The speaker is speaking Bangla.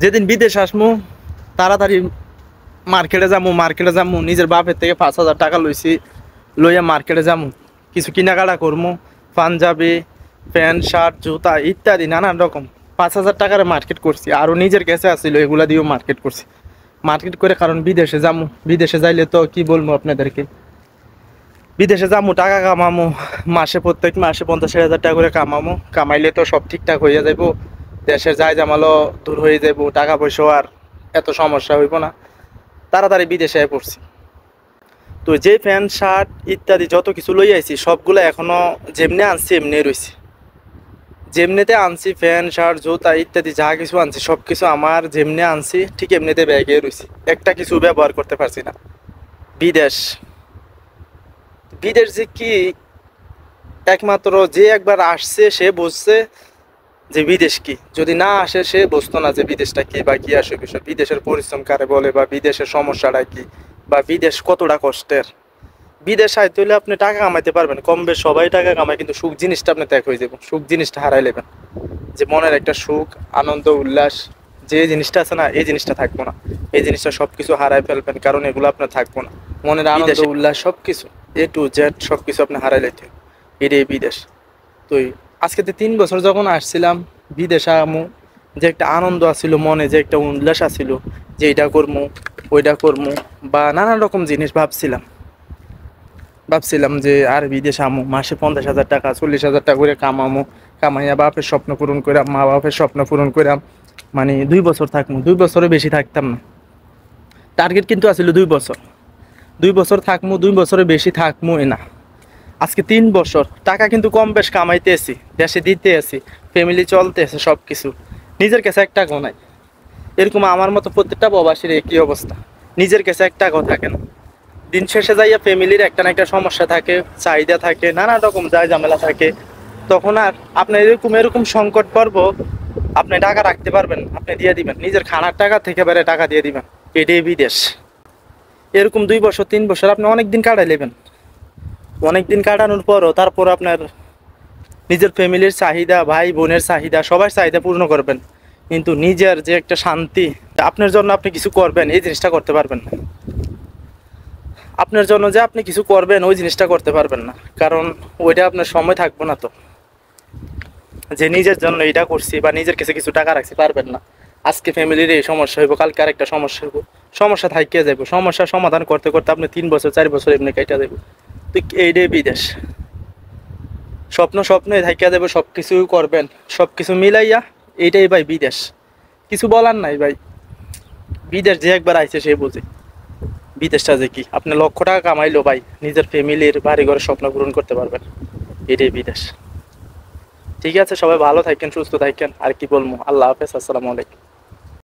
যেদিন বিদেশ আসমু তাড়াতাড়ি মার্কেটে যামু নিজের বাপের থেকে 5,000 টাকা লইছি, লইয়া মার্কেটে যামু, কিছু কেনাকাটা করমু, পাঞ্জাবি, প্যান্ট, শার্ট, জুতা ইত্যাদি নানান রকম। 5,000 টাকার মার্কেট করছি, আরও নিজের কাছে আসছিল, এগুলা দিয়েও মার্কেট করছি। মার্কেট করে কারণ বিদেশে যামু, বিদেশে যাইলে তো কি বলবো আপনাদেরকে, বিদেশে যামু, টাকা কামামু, প্রত্যেক মাসে 50,000 টাকা করে কামামু, কামাইলে তো সব ঠিকঠাক হইয়া যাইব, দেশের যাই জামালো দূর হয়ে যাইব, টাকা পয়সাও আর এত সমস্যা হইব না। তাড়াতাড়ি বিদেশে পড়ছি। তো যে প্যান্ট শার্ট ইত্যাদি যত কিছু লই আইছি সবগুলো এখনো যেমনি আনছি এমনি রয়েছে, যেমনিতে আনছি প্যান্ট শার্ট জুতা ইত্যাদি যা কিছু আনছি সব কিছু আমার যেমনি আনছি ঠিক এমনিতে ব্যাগে রয়েছে, একটা কিছু ব্যবহার করতে পারছি না। বিদেশ, বিদেশ যে কি, একমাত্র যে একবার আসছে সে বুঝছে যে বিদেশ কি, যদি না আসে সে বুঝতো না যে বিদেশটা কি বা কি আসে বিষয়, বিদেশের পরিশ্রম কারে বলে বা বিদেশের সমস্যাটা কি বা বিদেশ কতটা কষ্টের। বিদেশ আইতে হলে আপনি টাকা কামাইতে পারবেন, কম বেশ সবাই টাকা কামায়, কিন্তু সুখ জিনিসটা আপনি ত্যাগ হয়ে যাবেন, সুখ জিনিসটা হারাই নেবেন। যে মনের একটা সুখ আনন্দ উল্লাস যে জিনিসটা আছে না, এই জিনিসটা থাকবো না, এই জিনিসটা সবকিছু হারাই ফেলবেন, কারণ এগুলো আপনার থাকবো না। মনের আনন্দ উল্লাস সবকিছু A to Z সবকিছু আপনি হারাই লাইতে, এটাই বিদেশ। তো আজকে 3 বছর যখন আসছিলাম বিদেশে আমু, যে একটা আনন্দ আছিল মনে, যে একটা উল্লাস আছিল, যে এটা করমু ওইটা করমু বা নানান রকম জিনিস ভাবছিলাম যে আর বিদেশে আমু, মাসে 50,000 টাকা 40,000 টাকা করে কামামু, কামাইয়া বাপের স্বপ্ন পূরণ করাম, মা বাপের স্বপ্ন পূরণ করাম, মানে 2 বছর থাকবো, 2 বছরের বেশি থাকতাম না। টার্গেট কিন্তু আছিল 2 বছর, 2 বছর থাকবো, 2 বছরের বেশি থাকবো না। আজকে 3 বছর, টাকা কিন্তু কম বেশ কামাইতে আছি, দেশে দিতে আছি, ফ্যামিলি চলতে আছে সব কিছু, নিজের কাছে এক টাকাও নাই। এরকম আমার মতো প্রত্যেকটা প্রবাসীর একই অবস্থা, নিজের কাছে এক টাকাও থাকে না। দিন শেষে যাইয়া ফ্যামিলির একটা না একটা সমস্যা থাকে, চাহিদা থাকে, নানা রকম যায় ঝামেলা থাকে, তখন আর আপনার এরকম সংকট পর্ব, আপনি টাকা রাখতে পারবেন, আপনি দিয়ে দিবেন, নিজের খানার টাকা থেকে বেড়ে টাকা দিয়ে দিবেন, এটাই বিদেশ। এরকম 2 বছর 3 বছর আপনি অনেক দিন কাটাই নেবেন, অনেক দিন কাটানোর পরও তারপর আপনার নিজের ফ্যামিলির চাহিদা, ভাই বোনের চাহিদা, সবার চাহিদা পূর্ণ করবেন, কিন্তু নিজের যে একটা শান্তি, আপনার জন্য আপনি কিছু করবেন এই জিনিসটা করতে পারবেন না। আপনার জন্য যে আপনি কিছু করবেন ওই জিনিসটা করতে পারবেন না, কারণ ওইটা আপনার সময় থাকবো না। তো যে নিজের জন্য এটা করছি বা নিজের কাছে কিছু টাকা রাখছি পারবেন না। আজকে ফ্যামিলির এই সমস্যা হইব, কালকে আরেকটা সমস্যা হইব, সমস্যা থাকিয়ে যাইব, সমস্যার সমাধান করতে করতে আপনি 3 বছর 4 বছর এমনি কেটে যাইব। তো এইটাই বিদেশ, স্বপ্নে থাকিয়া যাবে, সব কিছু করবেন, সব কিছু মিলাইয়া, এইটাই ভাই বিদেশ। কিছু বলার নাই ভাই, বিদেশ যে একবার আইছে সে বুঝে বিদেশটা যে কি। আপনি লক্ষ টাকা কামাইলো ভাই নিজের ফ্যামিলির বাড়ি ঘরের স্বপ্ন পূরণ করতে পারবেন, এটাই বিদেশ। ঠিক আছে, সবাই ভালো থাকেন, সুস্থ থাকেন, আর কি বলবো, আল্লাহ হাফেজ, আসসালামু আলাইকুম।